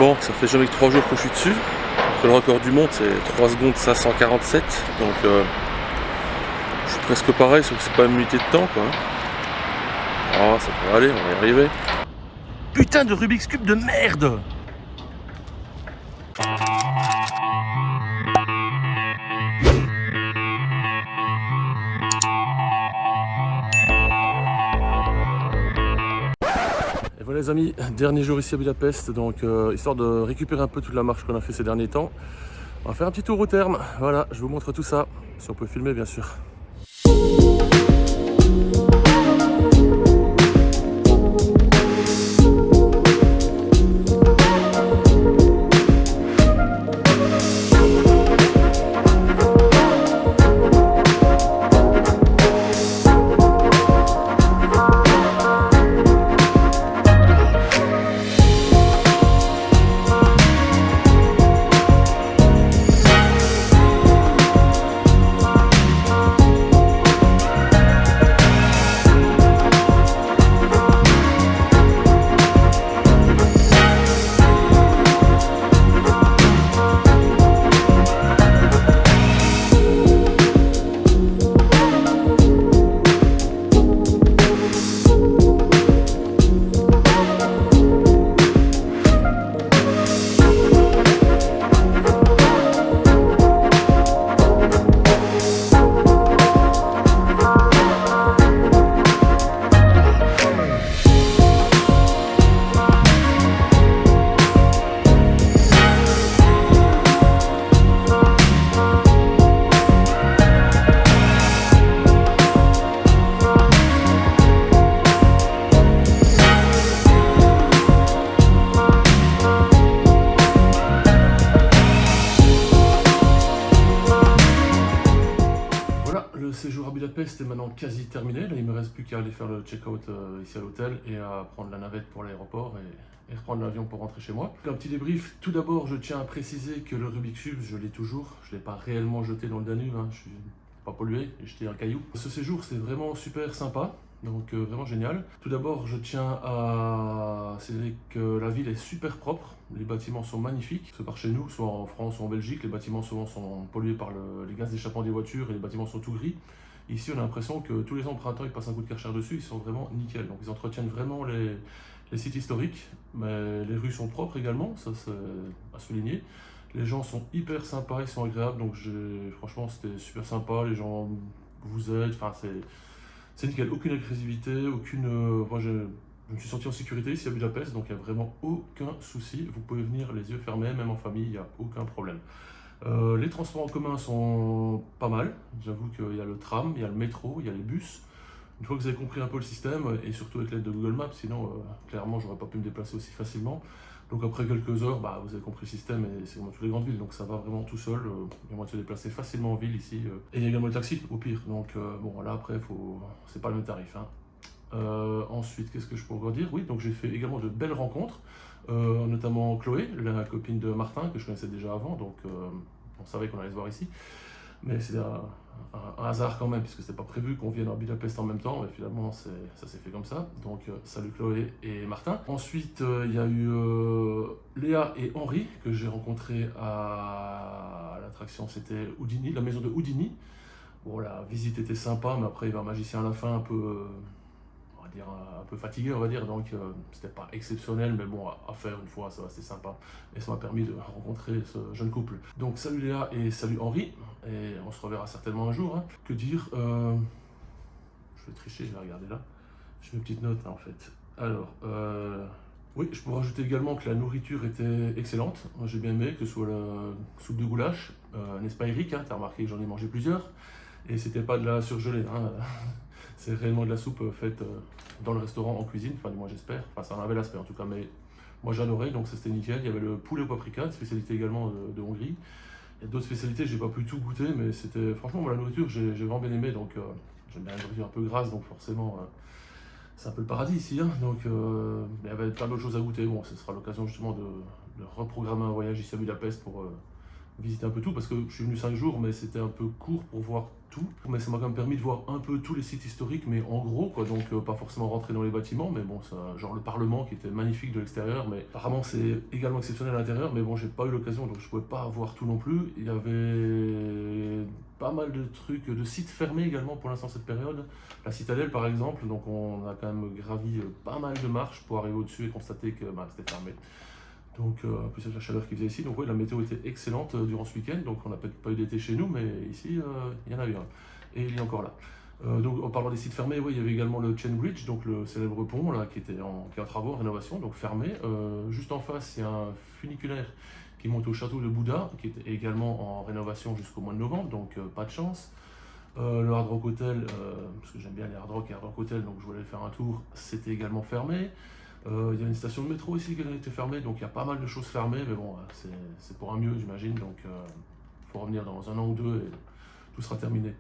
Bon, ça fait jamais que 3 jours que je suis dessus. Le record du monde c'est 3 secondes 547. Donc je suis presque pareil, sauf que c'est pas une unité de temps quoi. Ah, ça pourrait aller, on va y arriver. Putain de Rubik's Cube de merde! Et voilà les amis, dernier jour ici à Budapest, donc histoire de récupérer un peu toute la marche qu'on a fait ces derniers temps, on va faire un petit tour au terme. Voilà, je vous montre tout ça, si on peut filmer bien sûr. Le séjour à Budapest est maintenant quasi terminé. Là, il me reste plus qu'à aller faire le check-out ici à l'hôtel et à prendre la navette pour l'aéroport et reprendre l'avion pour rentrer chez moi. Un petit débrief. Tout d'abord, je tiens à préciser que le Rubik's Cube, je l'ai toujours. Je ne l'ai pas réellement jeté dans le Danube. Je suis pas pollué, j'ai jeté un caillou. Ce séjour, c'est vraiment super sympa. Donc vraiment génial. Tout d'abord, je tiens à signaler que la ville est super propre. Les bâtiments sont magnifiques. Que par chez nous, soit en France ou en Belgique, les bâtiments souvent sont pollués par les gaz d'échappement des voitures et les bâtiments sont tout gris. Ici, on a l'impression que tous les ans au printemps, ils passent un coup de Karcher dessus. Ils sont vraiment nickel. Donc ils entretiennent vraiment les sites historiques. Mais les rues sont propres également, ça c'est à souligner. Les gens sont hyper sympas, ils sont agréables. Donc franchement, c'était super sympa. Les gens vous aident. Enfin, c'est nickel, aucune agressivité, aucune... moi je me suis senti en sécurité ici à Budapest, donc il n'y a vraiment aucun souci. Vous pouvez venir les yeux fermés, même en famille, il n'y a aucun problème. Les transports en commun sont pas mal. J'avoue qu'il y a le tram, il y a le métro, il y a les bus. Une fois que vous avez compris un peu le système, et surtout avec l'aide de Google Maps, sinon clairement j'aurais pas pu me déplacer aussi facilement. Donc après quelques heures, vous avez compris le système et c'est comme dans toutes les grandes villes, donc ça va vraiment tout seul. Il y a moyen de se déplacer facilement en ville ici. Et il y a également le taxi au pire, donc bon là après c'est pas le même tarif. Ensuite, qu'est-ce que je pourrais dire? Oui, donc j'ai fait également de belles rencontres, notamment Chloé, la copine de Martin, que je connaissais déjà avant, donc on savait qu'on allait se voir ici. Mais c'est un hasard quand même, puisque c'était pas prévu qu'on vienne à Budapest en même temps, mais finalement ça s'est fait comme ça. Donc salut Chloé et Martin. Ensuite il y a eu Léa et Henri que j'ai rencontrés à l'attraction, c'était Houdini, la maison de Houdini. Bon, la visite était sympa, mais après il y avait un magicien à la fin un peu un peu fatigué on va dire, donc c'était pas exceptionnel, mais bon à faire une fois ça c'était sympa et ça m'a permis de rencontrer ce jeune couple. Donc salut Léa et salut Henri, et on se reverra certainement un jour. Que dire, je vais tricher, je vais regarder là, j'ai mes petites notes en fait. Alors oui, je pourrais rajouter également que la nourriture était excellente, j'ai bien aimé, que ce soit la soupe de goulash, n'est-ce pas Eric, t'as remarqué que j'en ai mangé plusieurs, et c'était pas de la surgelée, c'est réellement de la soupe faite dans le restaurant en cuisine, enfin du moins j'espère, enfin ça en avait l'aspect en tout cas, mais moi j'adorais, donc ça c'était nickel. Il y avait le poulet au paprika, une spécialité également de Hongrie. Il y a d'autres spécialités, j'ai pas pu tout goûter, mais c'était franchement moi la nourriture j'ai vraiment bien aimé, donc j'aime bien la nourriture un peu grasse, donc forcément c'est un peu le paradis ici, donc il y avait plein d'autres choses à goûter. Bon, ce sera l'occasion justement de reprogrammer un voyage ici à Budapest pour visiter un peu tout, parce que je suis venu 5 jours, mais c'était un peu court pour voir tout. Mais ça m'a quand même permis de voir un peu tous les sites historiques, mais en gros, quoi. Donc pas forcément rentrer dans les bâtiments, mais bon, ça, genre le Parlement qui était magnifique de l'extérieur, mais apparemment c'est également exceptionnel à l'intérieur, mais bon, j'ai pas eu l'occasion, donc je pouvais pas voir tout non plus. Il y avait pas mal de trucs, de sites fermés également pour l'instant cette période. La citadelle par exemple, donc on a quand même gravi pas mal de marches pour arriver au-dessus et constater que c'était fermé. Donc, plus avec la chaleur qu'il faisait ici, donc oui, la météo était excellente durant ce week-end, donc on n'a peut-être pas eu d'été chez nous, mais ici, il y en a eu un, et il est encore là. Donc en parlant des sites fermés, oui, il y avait également le Chain Bridge, donc le célèbre pont là, qui est en travaux, en rénovation, donc fermé. Juste en face, il y a un funiculaire qui monte au château de Bouddha, qui est également en rénovation jusqu'au mois de novembre, donc pas de chance. Le Hard Rock Hotel, parce que j'aime bien les Hard Rock et Hard Rock Hotel, donc je voulais faire un tour, c'était également fermé. Il y a une station de métro ici qui a été fermée, donc il y a pas mal de choses fermées, mais bon, c'est pour un mieux, j'imagine, donc il faut revenir dans un an ou deux et tout sera terminé.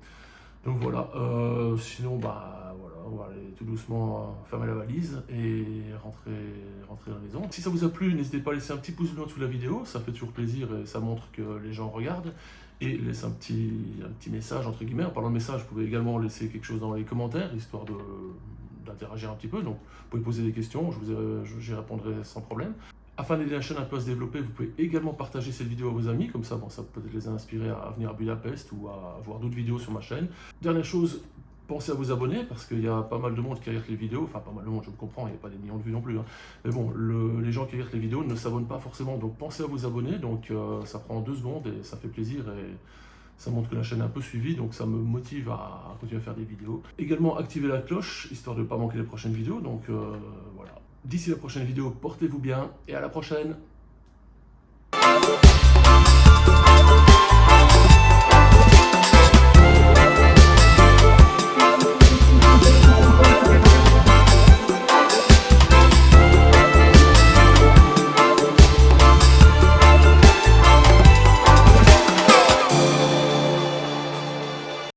Donc voilà, sinon, bah voilà, on va aller tout doucement fermer la valise et rentrer à la maison. Si ça vous a plu, n'hésitez pas à laisser un petit pouce bleu en dessous de la vidéo, ça fait toujours plaisir et ça montre que les gens regardent. Et laisse un petit message, entre guillemets. En parlant de message, vous pouvez également laisser quelque chose dans les commentaires, histoire d'interagir un petit peu. Donc, vous pouvez poser des questions, j'y répondrai sans problème. Afin d'aider la chaîne un peu à se développer, vous pouvez également partager cette vidéo à vos amis, comme ça, bon, ça peut peut-être les inspirer à venir à Budapest ou à voir d'autres vidéos sur ma chaîne. Dernière chose, pensez à vous abonner, parce qu'il y a pas mal de monde qui regarde les vidéos, enfin pas mal de monde, je me comprends, il n'y a pas des millions de vues non plus, hein. Mais bon, les gens qui regardent les vidéos ne s'abonnent pas forcément, donc pensez à vous abonner, donc ça prend 2 secondes et ça fait plaisir et ça montre que la chaîne est un peu suivie, donc ça me motive à continuer à faire des vidéos. Également, activez la cloche, histoire de ne pas manquer les prochaines vidéos, donc voilà. D'ici la prochaine vidéo, portez-vous bien et à la prochaine!